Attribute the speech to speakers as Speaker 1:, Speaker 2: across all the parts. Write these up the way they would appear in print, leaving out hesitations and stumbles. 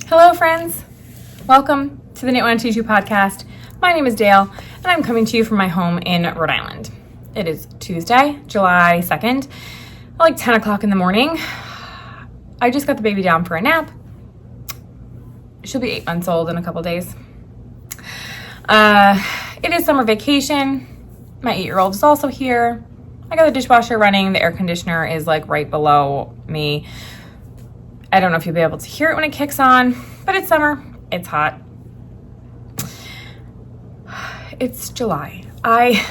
Speaker 1: Hello friends, welcome to the Knit1.Tea2 podcast. My name is Dale and I'm coming to you from my home in Rhode Island. It is Tuesday, July 2nd, like 10 o'clock in the morning. I just got the baby down for a nap. She'll be 8 months old in a couple days. It is summer vacation. My 8-year-old is also here. I got the dishwasher running. The air conditioner is like right below me. I don't know if you'll be able to hear it when it kicks on, but it's summer, it's hot. It's July. I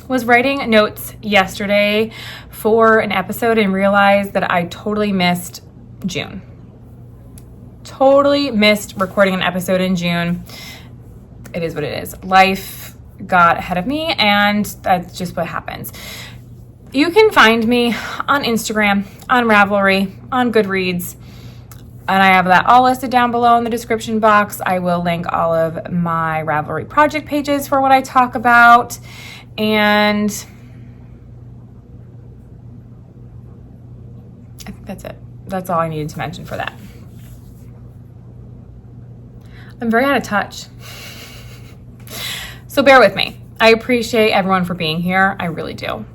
Speaker 1: was writing notes yesterday for an episode and realized that I totally missed June. Totally missed recording an episode in June. It is what it is. Life got ahead of me and that's just what happens. You can find me on Instagram, on Ravelry, on Goodreads, and I have that all listed down below in the description box. I will link all of my Ravelry project pages for what I talk about, and I think that's it. That's all I needed to mention for that. I'm very out of touch, so bear with me. I appreciate everyone for being here. I really do.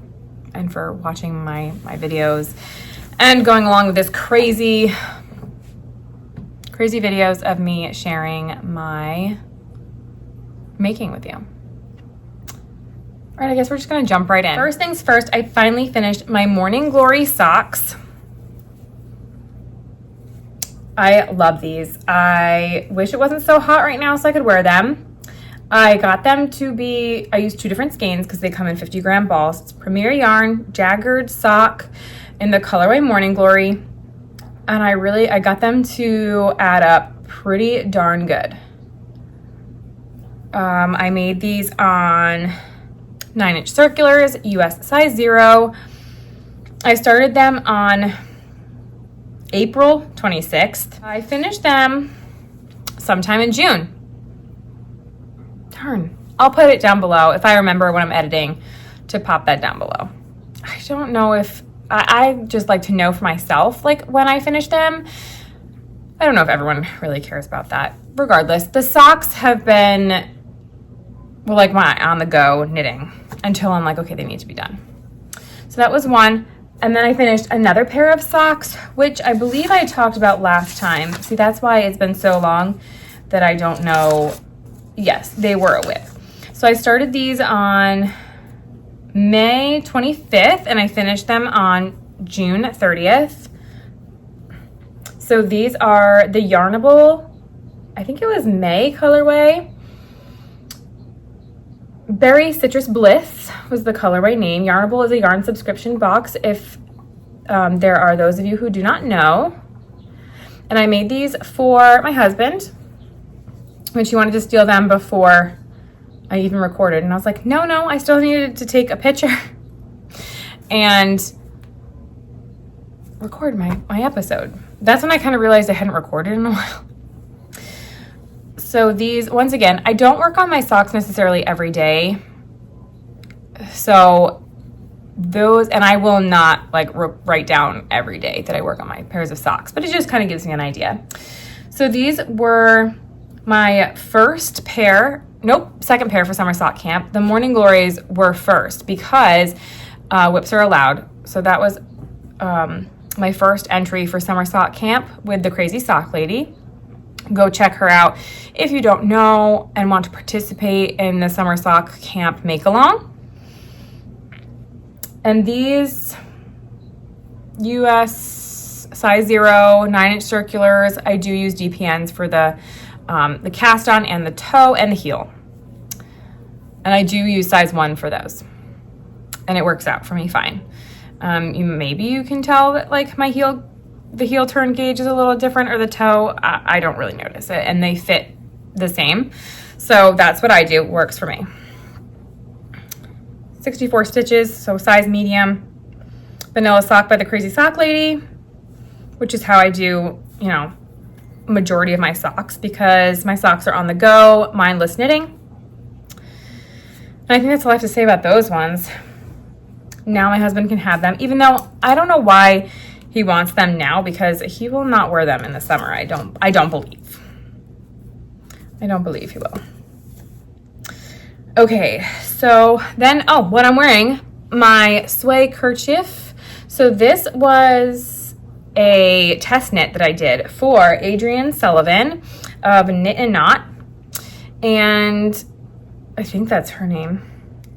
Speaker 1: And for watching my videos and going along with this crazy videos of me sharing my making with you. All right, I guess we're just gonna jump right in. First things first, I finally finished my Morning Glory socks. I love these. I wish it wasn't so hot right now so I could wear them. I got them to be, I used 2 different skeins because they come in 50-gram balls. It's Premier Yarn, Jaggered Sock in the colorway Morning Glory. And I got them to add up pretty darn good. I made these on 9-inch circulars, US size 0. I started them on April 26th. I finished them sometime in June. Darn. I'll put it down below if I remember when I'm editing to pop that down below. I don't know if I just like to know for myself, like when I finish them. I don't know if everyone really cares about that. Regardless, the socks have been, well, like my on the go knitting until I'm like, okay, they need to be done. So that was one. And then I finished another pair of socks, which I believe I talked about last time. See, that's why it's been so long that I don't know. Yes, they were a whip. So I started these on May 25th and I finished them on June 30th. So these are the Yarnable, I think it was May colorway. Berry Citrus Bliss was the colorway name. Yarnable is a yarn subscription box if there are those of you who do not know. And I made these for my husband when she wanted to steal them before I even recorded. And I was like, no, I still needed to take a picture and record my episode. That's when I kind of realized I hadn't recorded in a while. So these, once again, I don't work on my socks necessarily every day. So those, and I will not like write down every day that I work on my pairs of socks, but it just kind of gives me an idea. So these were my first pair, second pair for summer sock camp. The Morning Glories were first because whips are allowed. So that was my first entry for summer sock camp with the Crazy Sock Lady. Go check her out if you don't know and want to participate in the summer sock camp make-along. And these US size 0, 9-inch circulars, I do use DPNs for the cast on and the toe and the heel. And I do use size 1 for those. And it works out for me fine. Maybe you can tell that like the heel turn gauge is a little different or the toe. I don't really notice it and they fit the same. So that's what I do, works for me. 64 stitches, so size medium. Vanilla sock by the Crazy Sock Lady, which is how I do, majority of my socks because my socks are on the go, mindless knitting. And I think that's all I have to say about those ones. Now my husband can have them, even though I don't know why he wants them now because he will not wear them in the summer. I don't believe. I don't believe he will. Okay, so then, oh, what I'm wearing, my Sway kerchief. So this was a test knit that I did for Adrienne Sullivan of Knit1.Tea2. And I think that's her name.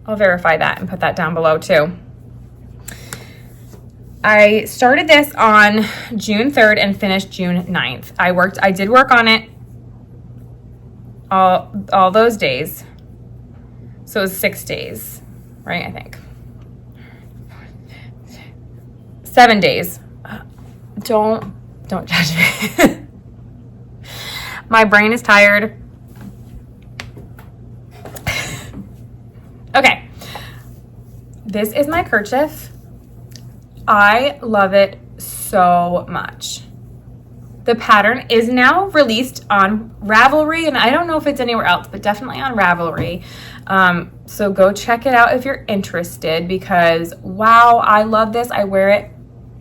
Speaker 1: I'll verify that and put that down below too. I started this on June 3rd and finished June 9th. I did work on it all those days. So it was 6 days, right? I think. 7 days. Don't judge me. My brain is tired. Okay. This is my kerchief. I love it so much. The pattern is now released on Ravelry, and I don't know if it's anywhere else, but definitely on Ravelry. So go check it out if you're interested, because wow, I love this. I wear it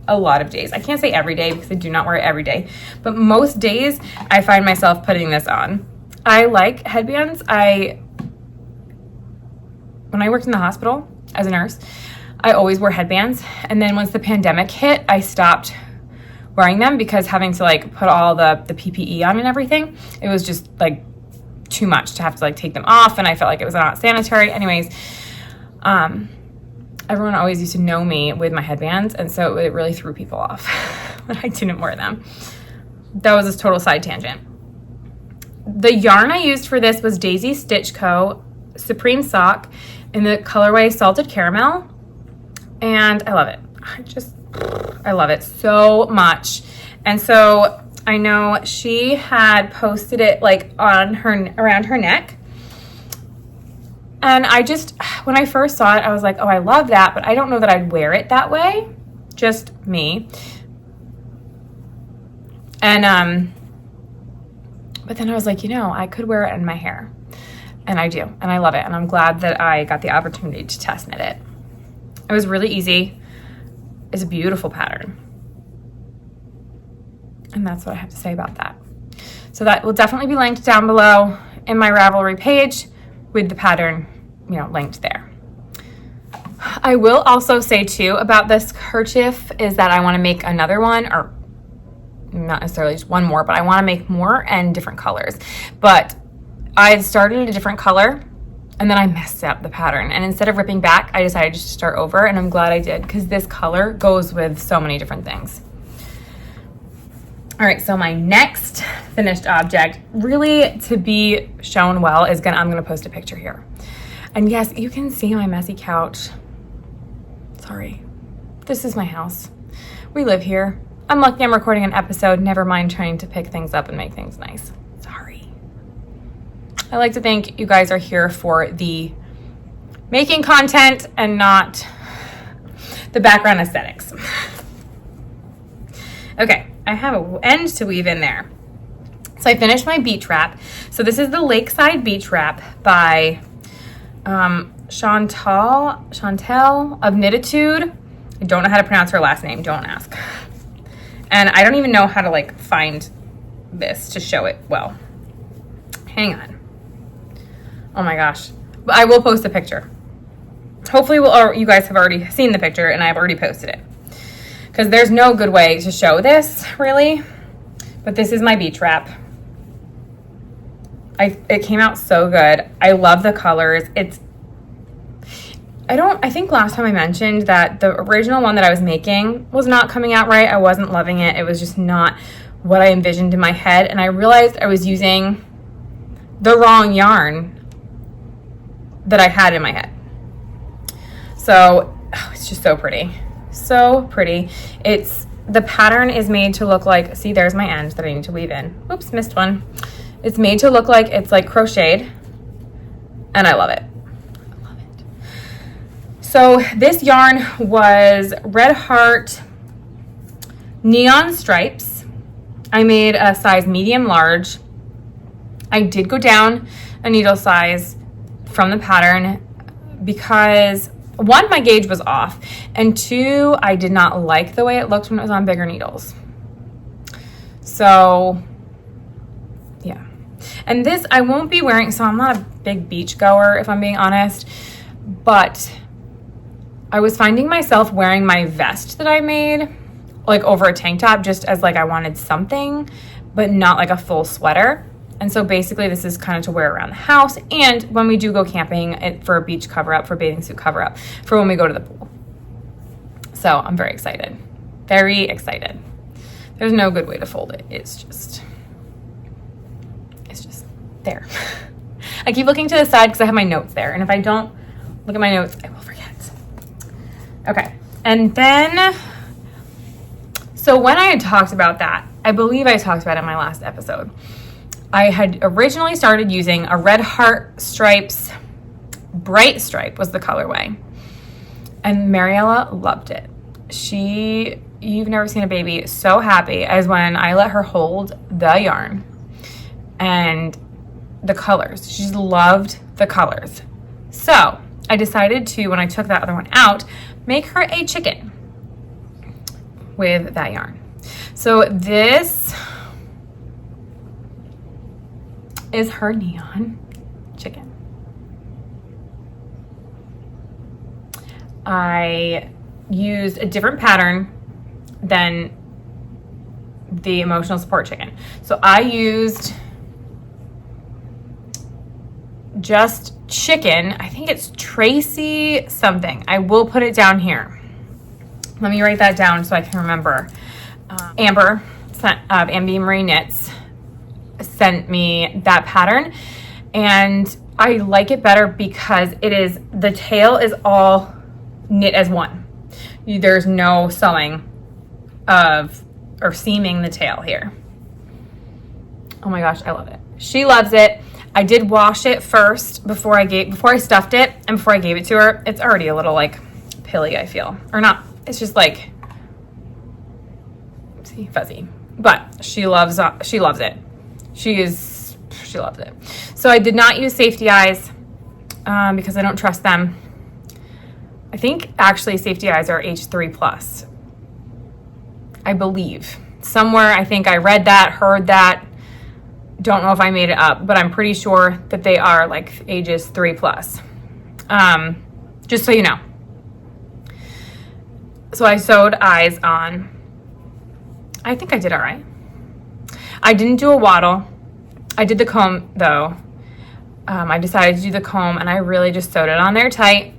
Speaker 1: a lot of days. I can't say every day because I do not wear it every day, but most days I find myself putting this on. I like headbands. When I worked in the hospital as a nurse, I always wore headbands. And then once the pandemic hit, I stopped wearing them because having to like put all the PPE on and everything, it was just like too much to have to like take them off, and I felt like it was not sanitary. Anyways, everyone always used to know me with my headbands, and so it really threw people off when I didn't wear them. That was a total side tangent. The yarn I used for this was Daisy Stitch Co. Supreme Sock in the colorway Salted Caramel, and I love it. I love it so much. And so I know she had posted it like on her, around her neck. And when I first saw it, I was like, oh, I love that, but I don't know that I'd wear it that way. Just me. And, but then I was like, I could wear it in my hair. And I do, and I love it. And I'm glad that I got the opportunity to test knit it. It was really easy. It's a beautiful pattern. And that's what I have to say about that. So that will definitely be linked down below in my Ravelry page with the pattern, linked there. I will also say too about this kerchief is that I want to make another one, or not necessarily just one more, but I want to make more and different colors. But I started a different color and then I messed up the pattern. And instead of ripping back, I decided just to start over, and I'm glad I did because this color goes with so many different things. All right, so my next finished object, really to be shown well, I'm gonna post a picture here. And yes, you can see my messy couch. Sorry, this is my house. We live here. I'm lucky I'm recording an episode, never mind trying to pick things up and make things nice. Sorry. I like to think you guys are here for the making content and not the background aesthetics. Okay, I have an end to weave in there. So I finished my beach wrap. So this is the Lakeside Beach Wrap by Chantal of Knit1.Tea2. I don't know how to pronounce her last name, don't ask. And I don't even know how to like find this to show it well. Hang on. Oh my gosh. But I will post a picture. Hopefully you guys have already seen the picture and I've already posted it. Because there's no good way to show this, really. But this is my beach wrap. It came out so good. I love the colors. I think last time I mentioned that the original one that I was making was not coming out right. I wasn't loving it. It was just not what I envisioned in my head. And I realized I was using the wrong yarn that I had in my head. So, it's just so pretty. So pretty. The pattern is made to look like, see, there's my end that I need to weave in. Oops, missed one. It's made to look like it's like crocheted, and I love it. I love it. So this yarn was Red Heart Neon Stripes. I made a size medium large. I did go down a needle size from the pattern because one, my gauge was off, and two, I did not like the way it looked when it was on bigger needles. So yeah. And this I won't be wearing, so I'm not a big beach goer if I'm being honest, but I was finding myself wearing my vest that I made like over a tank top just as like I wanted something, but not like a full sweater. And so basically this is kind of to wear around the house and when we do go camping for a beach cover up, for bathing suit cover up, for when we go to the pool. So I'm very excited. Very excited. There's no good way to fold it. It's just there. I keep looking to the side because I have my notes there. And if I don't look at my notes, I will forget. Okay. And then, so when I had talked about that, I believe I talked about it in my last episode. I had originally started using a red heart stripes, bright stripe was the colorway. And Mariella loved it. You've never seen a baby so happy as when I let her hold the yarn and the colors. She just loved the colors. So I decided to, when I took that other one out, make her a chicken with that yarn. So this is her neon chicken. I used a different pattern than the emotional support chicken. So I used just chicken. I think it's Tracy something. I will put it down here. Let me write that down so I can remember. Amber of Ambi Marie Knits sent me that pattern, and I like it better because the tail is all knit as one. There's no sewing or seaming the tail here. Oh my gosh, I love it. She loves it. I did wash it first before I stuffed it and before I gave it to her. It's already a little like pilly, I feel. Or not, it's just like, see, fuzzy. But she loves it. She loves it. So I did not use safety eyes because I don't trust them. I think actually safety eyes are H3+. I believe. Somewhere I think I read that, heard that. Don't know if I made it up, but I'm pretty sure that they are like ages 3+. Just so you know. So I sewed eyes on. I think I did all right. I didn't do a waddle. I did the comb though. I decided to do the comb and I really just sewed it on there tight.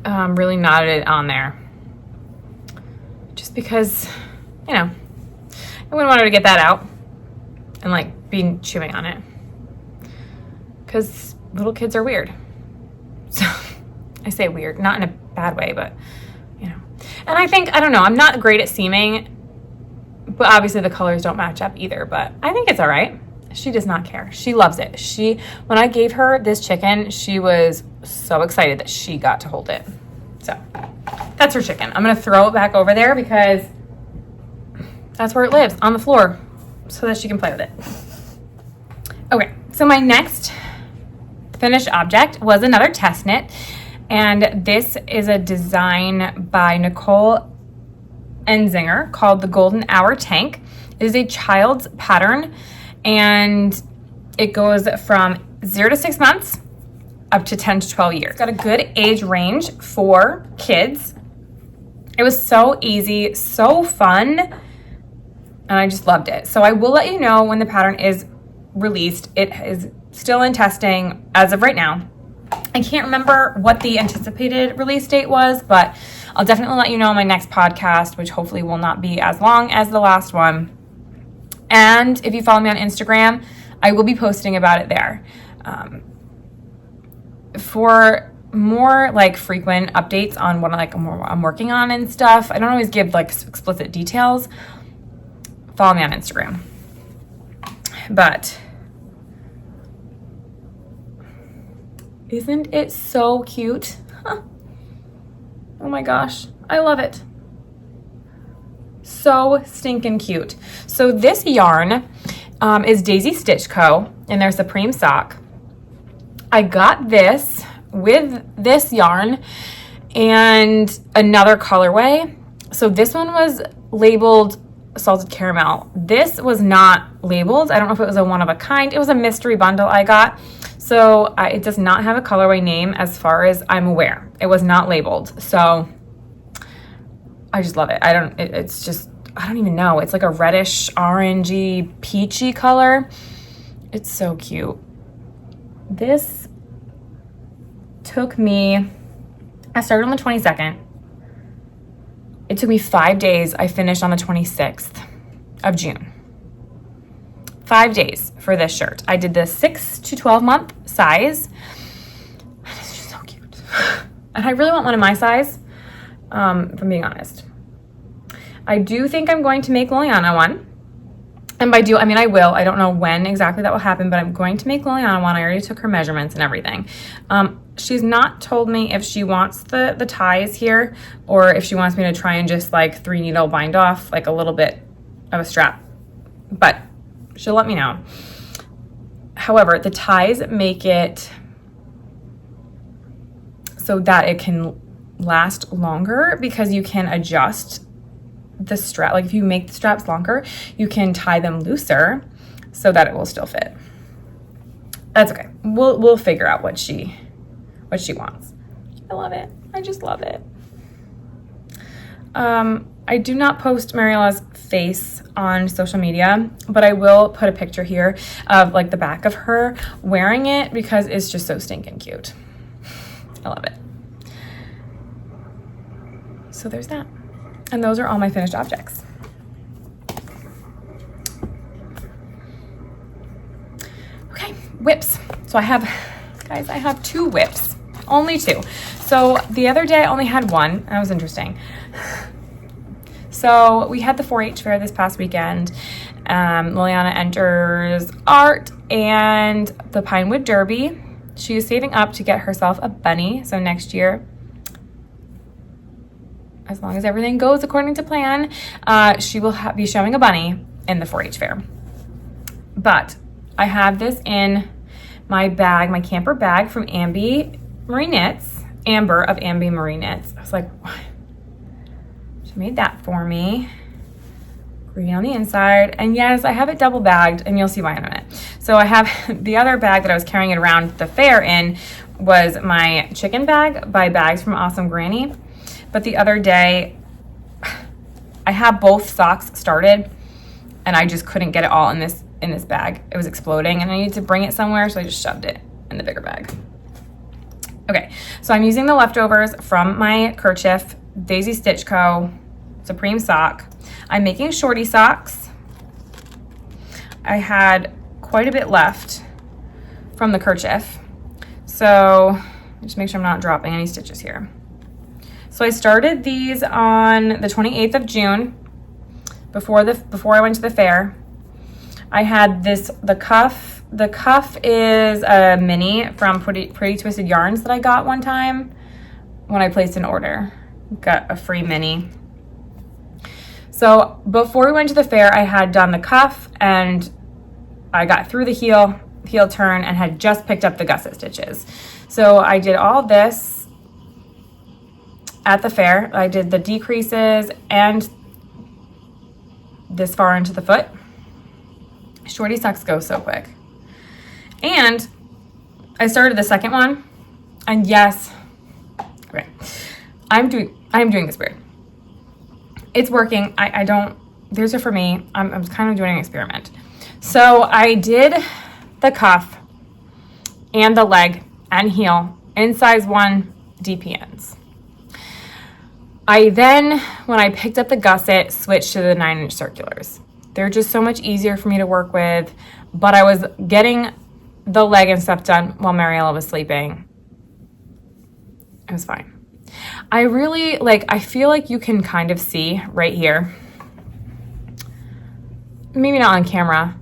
Speaker 1: Really knotted it on there. Just because, you know, I wouldn't want her to get that out and like be chewing on it. Because little kids are weird. So I say weird, not in a bad way, but you know. And I think, I don't know, I'm not great at seaming, but obviously the colors don't match up either, but I think it's all right. She does not care. She loves it. When I gave her this chicken, she was so excited that she got to hold it. So that's her chicken. I'm gonna throw it back over there because that's where it lives, on the floor, so that she can play with it. Okay, so my next finished object was another test knit, and this is a design by Nicole Enzinger called the Golden Hour Tank. It is a child's pattern, and it goes from 0 to 6 months up to 10 to 12 years. It's got a good age range for kids. It was so easy, so fun, and I just loved it. So I will let you know when the pattern is released. It is still in testing as of right now. I can't remember what the anticipated release date was, but I'll definitely let you know in my next podcast, which hopefully will not be as long as the last one. And if you follow me on Instagram, I will be posting about it there. For more like frequent updates on what I'm working on and stuff, I don't always give like explicit details. Follow me on Instagram. But isn't it so cute? Huh. Oh my gosh, I love it. So stinking cute. So this yarn is Daisy Stitch Co. in their Supreme Sock. I got this with this yarn and another colorway. So this one was labeled salted caramel. This was not labeled. I don't know if it was a one of a kind. It was a mystery bundle I got. So it does not have a colorway name as far as I'm aware. It was not labeled. So I just love it. It's just, I don't even know. It's like a reddish, orangey, peachy color. It's so cute. This took me, I started on the 22nd. It took me 5 days. I finished on the 26th of June. 5 days for this shirt. I did the 6 to 12 month size. And it's just so cute. And I really want one in my size, if I'm being honest. I do think I'm going to make Liliana one. And by do, I mean I will. I don't know when exactly that will happen, but I'm going to make Liliana one. I already took her measurements and everything. She's not told me if she wants the ties here or if she wants me to try and just like 3 needle bind off like a little bit of a strap. But she'll let me know. However, the ties make it so that it can last longer because you can adjust the strap. Like if you make the straps longer, you can tie them looser so that it will still fit. That's okay. We'll figure out what she wants. I love it. I just love it. I do not post Mariella's face on social media, but I will put a picture here of like the back of her wearing it because it's just so stinking cute. I love it. So there's that. And those are all my finished objects. Okay, whips. So I have 2 whips, only 2. So the other day I only had one. That was interesting. So we had the 4-H fair this past weekend. Liliana enters art and the Pinewood Derby. She is saving up to get herself a bunny. So next year, as long as everything goes according to plan, she will be showing a bunny in the 4-H fair. But I have this in my bag, my camper bag from Amber Marie Knits, Amber of Amber Marie Knits. I was like, what? She made that for me. Green on the inside. And yes, I have it double bagged and you'll see why in a minute. So I have the other bag that I was carrying it around the fair in was my chicken bag by Bags from Awesome Granny. But the other day, I have both socks started and I just couldn't get it all in this bag. It was exploding and I needed to bring it somewhere, so I just shoved it in the bigger bag. Okay, so I'm using the leftovers from my kerchief, Daisy Stitch Co. Supreme sock. I'm making shorty socks. I had quite a bit left from the kerchief. So just make sure I'm not dropping any stitches here. So I started these on the 28th of June before I went to the fair. I had the cuff. The cuff is a mini from Pretty Twisted Yarns that I got one time when I placed an order. Got a free mini. So before we went to the fair, I had done the cuff and I got through the heel turn and had just picked up the gusset stitches. So I did all this at the fair. I did the decreases and this far into the foot. Shorty socks go so quick. And I started the second one, and yes, okay, I am doing this weird. It's working. I don't, these are for me. I'm kind of doing an experiment. So I did the cuff and the leg and heel in size 1 DPNs. I then, when I picked up the gusset, switched to the 9-inch circulars. They're just so much easier for me to work with, but I was getting the leg and stuff done while Mariella was sleeping. It was fine. I really, I feel like you can kind of see right here, maybe not on camera,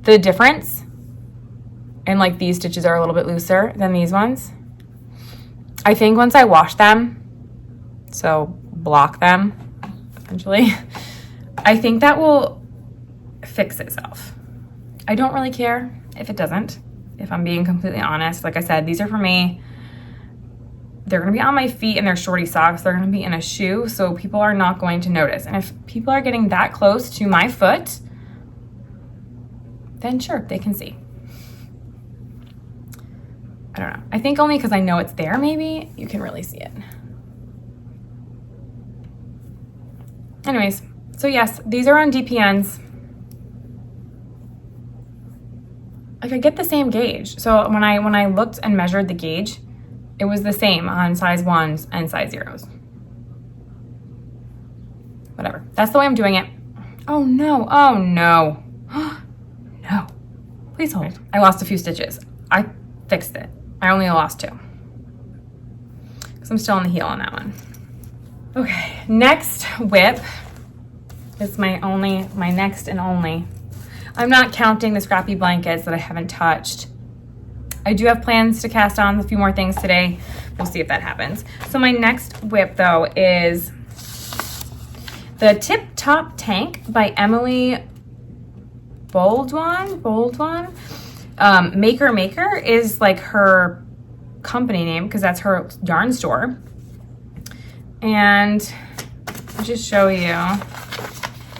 Speaker 1: the difference. And these stitches are a little bit looser than these ones. I think once I wash them, so block them, essentially, I think that will fix itself. I don't really care if it doesn't, if I'm being completely honest. Like I said, these are for me. they're gonna be on my feet and they're shorty socks. They're gonna be in a shoe, so people are not going to notice. And if people are getting that close to my foot, then sure, they can see. I don't know. I think only because I know it's there, maybe you can really see it. Anyways, so yes, these are on DPNs. Like I get the same gauge. So when I looked and measured the gauge, it was the same on size 1s and size 0s. Whatever. That's the way I'm doing it. Oh no. Oh no. No. Please hold. I lost a few stitches. I fixed it. I only lost 2. Because I'm still on the heel on that one. Okay, next whip is my next and only. I'm not counting the scrappy blankets that I haven't touched. I do have plans to cast on a few more things today. We'll see if that happens. So my next whip though is the Tip Top Tank by Emily Boldwan. Maker is like her company name because that's her yarn store. And I'll just show you.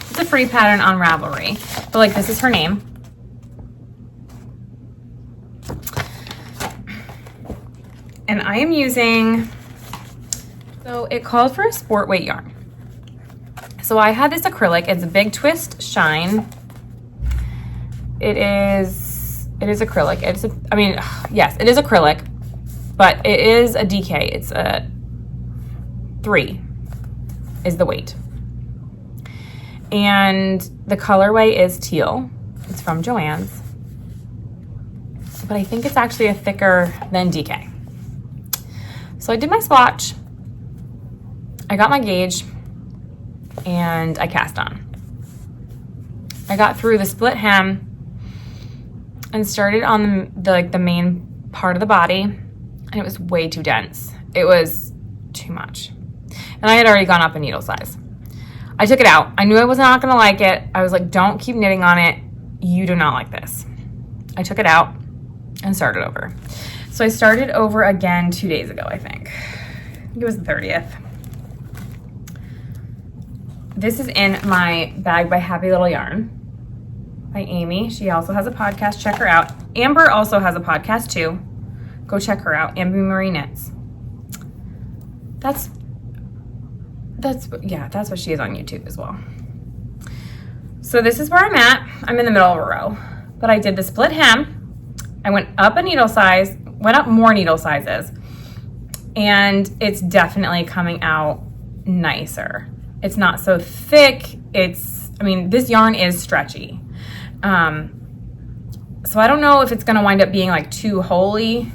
Speaker 1: It's a free pattern on Ravelry, but like this is her name. And I am using, so it called for a sport weight yarn. So I had this acrylic. It's a big twist shine. It is acrylic. Yes, it is acrylic, but it is a DK. It's a 3 is the weight. And the colorway is teal. It's from Joann's. But I think it's actually a thicker than DK. So I did my swatch. I got my gauge and I cast on. I got through the split hem and started on the main part of the body, and it was way too dense. It was too much. And I had already gone up a needle size. I took it out. I knew I was not gonna like it. I was like, don't keep knitting on it. You do not like this. I took it out and started over. So I started over again 2 days ago, I think. It was the 30th. This is in my bag by Happy Little Yarn by Amy. She also has a podcast. Check her out. Amber also has a podcast too. Go check her out. Amber Marie Knits. That's what she is on YouTube as well. So this is where I'm at. I'm in the middle of a row, but I did the split hem. I went up a needle size, went up more needle sizes, and it's definitely coming out nicer. It's not so thick. This yarn is stretchy. So I don't know if it's gonna wind up being like too holey,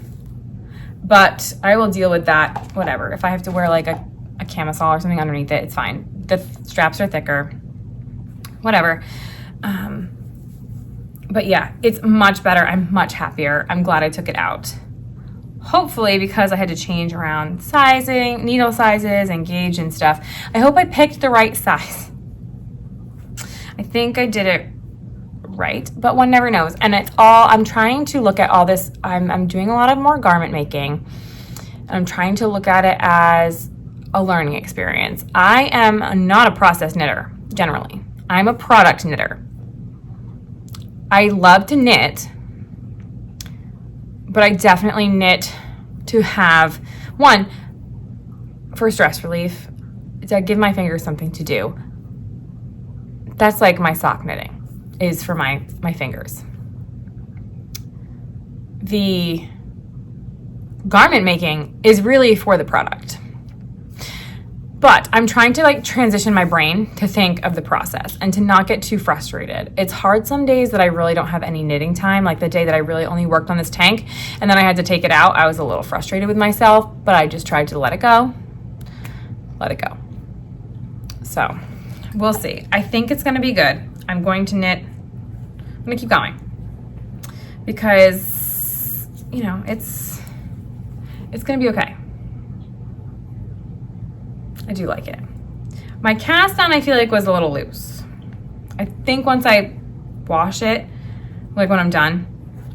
Speaker 1: but I will deal with that, whatever. If I have to wear like a camisole or something underneath it, it's fine. The straps are thicker, whatever. But yeah, it's much better. I'm much happier. I'm glad I took it out. Hopefully, because I had to change around sizing, needle sizes and gauge and stuff. I hope I picked the right size. I think I did it right, but one never knows. And I'm trying to look at all this. I'm doing a lot of more garment making. And I'm trying to look at it as a learning experience. I am not a process knitter, generally. I'm a product knitter. I love to knit, but I definitely knit to have, one, for stress relief, to give my fingers something to do. That's like my sock knitting, is for my fingers. The garment making is really for the product. But I'm trying to like transition my brain to think of the process and to not get too frustrated. It's hard some days that I really don't have any knitting time, like the day that I really only worked on this tank and then I had to take it out. I was a little frustrated with myself, but I just tried to let it go. Let it go. So we'll see. I think it's gonna be good. I'm going to knit, I'm gonna keep going because, you know, it's gonna be okay. I do like it. My cast on, I feel like, was a little loose. I think once I wash it, like when I'm done,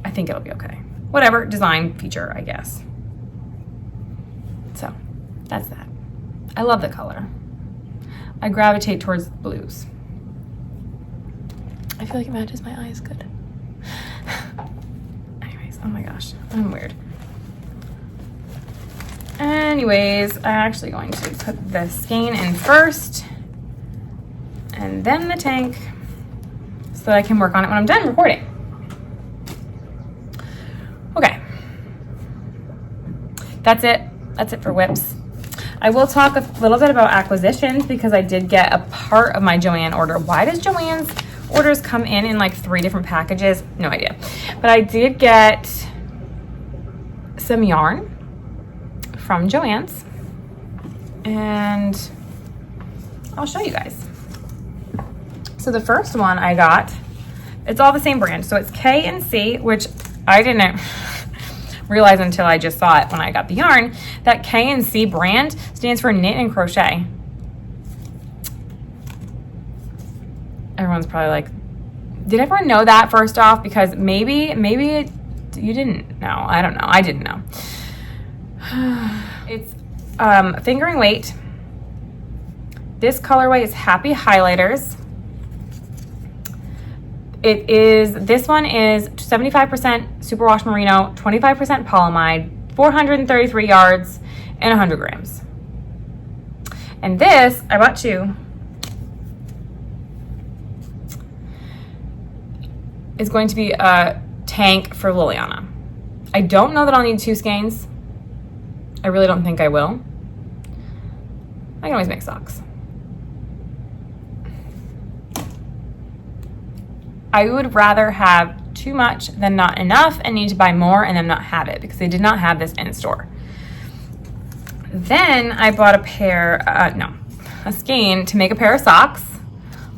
Speaker 1: I think it'll be okay. Whatever, design feature, I guess. So that's that. I love the color. I gravitate towards blues. I feel like it matches my eyes good. Anyways, oh my gosh, I'm weird. Anyways, I'm actually going to put the skein in first and then the tank so that I can work on it when I'm done recording. Okay. That's it. That's it for whips. I will talk a little bit about acquisitions because I did get a part of my Joann order. Why does Joann's orders come in like 3 different packages? No idea. But I did get some yarn from Joann's and I'll show you guys. So the first one I got, it's all the same brand. So it's K&C, which I didn't realize until I just saw it when I got the yarn, that K&C brand stands for knit and crochet. Everyone's probably like, did everyone know that first off? Because maybe you didn't know. I don't know. I didn't know. It's fingering weight. This colorway is Happy Highlighters. This one is 75% superwash merino, 25% polyamide, 433 yards, and 100 grams. And this, I bought 2. Is going to be a tank for Liliana. I don't know that I'll need 2 skeins. I really don't think I will. I can always make socks. I would rather have too much than not enough and need to buy more and then not have it because they did not have this in store. Then I bought a skein to make a pair of socks.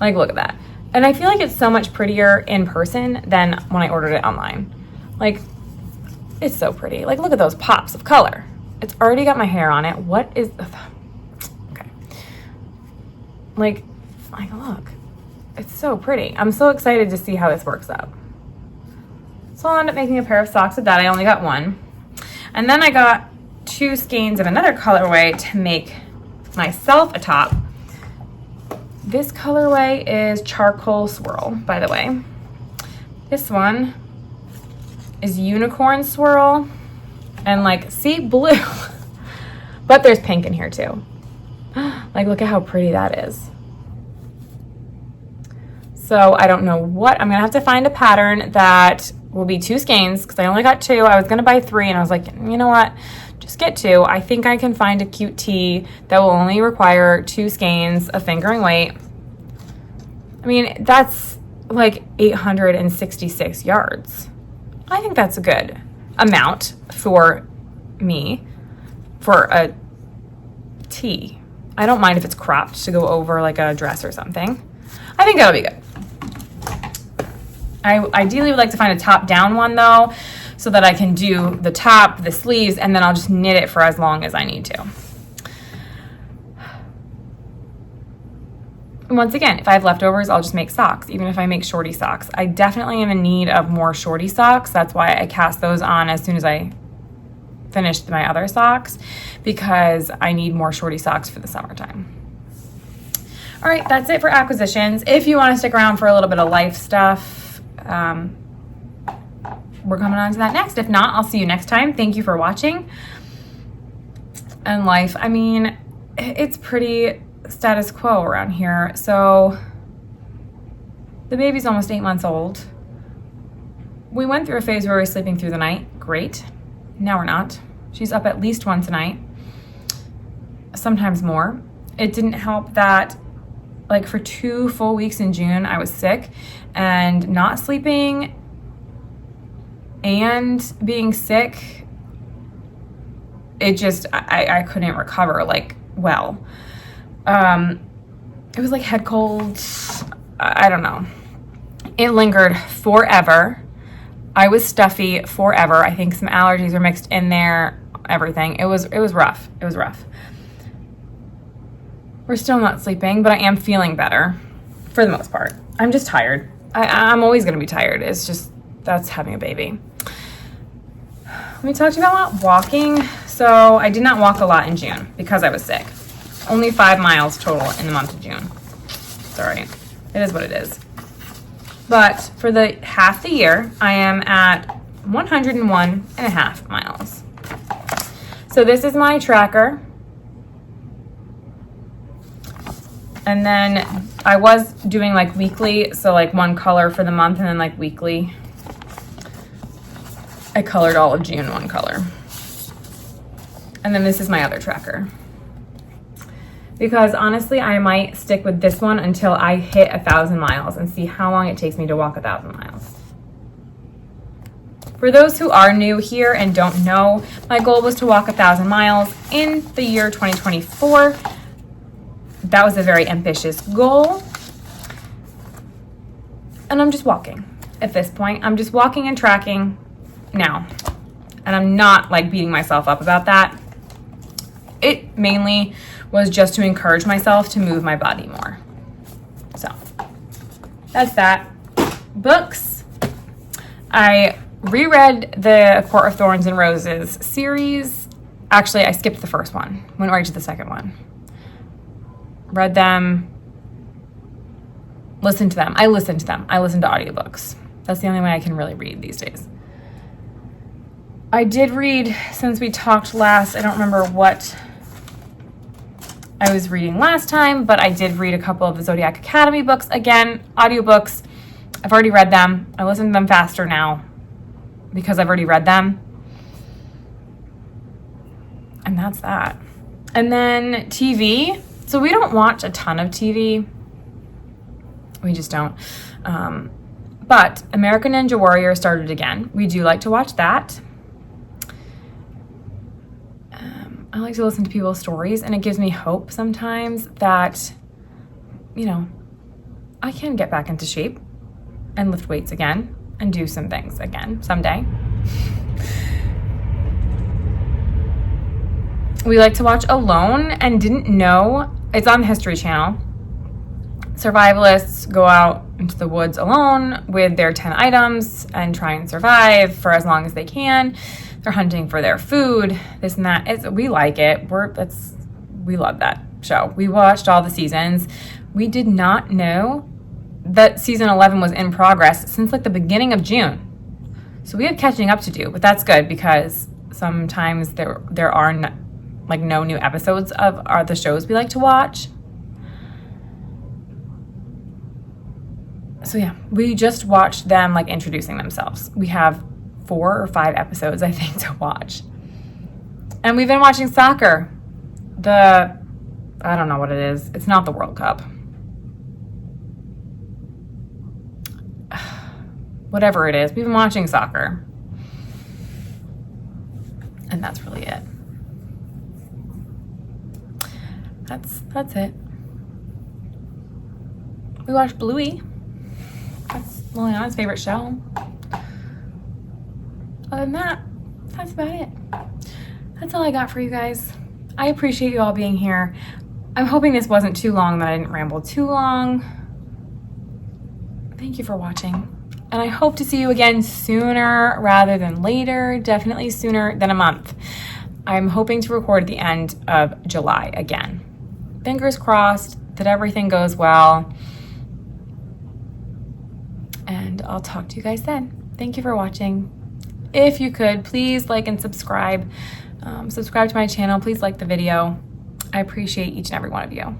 Speaker 1: Like, look at that. And I feel like it's so much prettier in person than when I ordered it online. Like, it's so pretty. Like, look at those pops of color. It's already got my hair on it. What is, okay. Like, look. It's so pretty. I'm so excited to see how this works out. So I'll end up making a pair of socks with that. I only got 1. And then I got 2 skeins of another colorway to make myself a top. This colorway is Charcoal Swirl, by the way. This one is Unicorn Swirl and like sea blue. But there's pink in here too. Like, look at how pretty that is. So I don't know what, I'm gonna have to find a pattern that will be 2 skeins because I only got 2. I was gonna buy 3 and I was like, you know what? Just get 2. I think I can find a cute tee that will only require 2 skeins of fingering weight. I mean, that's like 866 yards. I think that's a good amount for me for a tee. I don't mind if it's cropped to go over like a dress or something. I think that'll be good. I ideally would like to find a top-down one though, so that I can do the top, the sleeves, and then I'll just knit it for as long as I need to. And once again, if I have leftovers, I'll just make socks, even if I make shorty socks. I definitely am in need of more shorty socks. That's why I cast those on as soon as I finished my other socks, because I need more shorty socks for the summertime. All right, that's it for acquisitions. If you want to stick around for a little bit of life stuff, we're coming on to that next. If not, I'll see you next time. Thank you for watching. And life, I mean, it's pretty status quo around here. So the baby's almost 8 months old. We went through a phase where we were sleeping through the night. Great. Now we're not. She's up at least once a night, sometimes more. It didn't help that like for 2 full weeks in June, I was sick and not sleeping and being sick. It just, I couldn't recover like well. It was like head cold. I don't know. It lingered forever. I was stuffy forever. I think some allergies were mixed in there, everything. It was rough. It was rough. We're still not sleeping, but I am feeling better for the most part. I'm just tired. I'm always gonna be tired. It's just, that's having a baby. Let me talk to you about walking. So I did not walk a lot in June because I was sick. Only 5 miles total in the month of June. It's all right. It is what it is. But for the half the year, I am at 101.5 miles. So this is my tracker. And then I was doing like weekly, so like one color for the month and then like weekly. I colored all of June one color. And then this is my other tracker. Because honestly, I might stick with this one until I hit 1,000 miles and see how long it takes me to walk 1,000 miles. For those who are new here and don't know, my goal was to walk 1,000 miles in the year 2024. That was a very ambitious goal. And I'm just walking at this point. I'm just walking and tracking now. And I'm not like beating myself up about that. It mainly was just to encourage myself to move my body more. So that's that. Books. I reread the A Court of Thorns and Roses series. Actually, I skipped the first one. Went right to the second one. Read them. Listened to them. I listened to them. I listened to audiobooks. That's the only way I can really read these days. I did read, since we talked last, I don't remember what I was reading last time, but I did read a couple of the Zodiac Academy books. Again, audiobooks. I've already read them. I listen to them faster now because I've already read them. And that's that. And then TV. So we don't watch a ton of TV. We just don't. But American Ninja Warrior started again. We do like to watch that. I like to listen to people's stories, and it gives me hope sometimes that, you know, I can get back into shape and lift weights again and do some things again someday. We like to watch Alone and didn't know, it's on the History Channel. Survivalists go out into the woods alone with their 10 items and try and survive for as long as they can. They're hunting for their food, this and that. We like it. We love that show. We watched all the seasons. We did not know that season 11 was in progress since like the beginning of June. So we have catching up to do, but that's good because sometimes there are no new episodes of the shows we like to watch. So yeah, we just watched them like introducing themselves. We have 4 or 5 episodes, I think, to watch. And we've been watching soccer. I don't know what it is. It's not the World Cup. Whatever it is, we've been watching soccer. And that's really it. That's it. We watched Bluey. That's Liliana's favorite show. Other than that, that's about it. That's all I got for you guys. I appreciate you all being here. I'm hoping this wasn't too long, that I didn't ramble too long. Thank you for watching. And I hope to see you again sooner rather than later. Definitely sooner than a month. I'm hoping to record at the end of July again. Fingers crossed that everything goes well. And I'll talk to you guys then. Thank you for watching. If you could, please like and subscribe. Subscribe to my channel. Please like the video. I appreciate each and every one of you.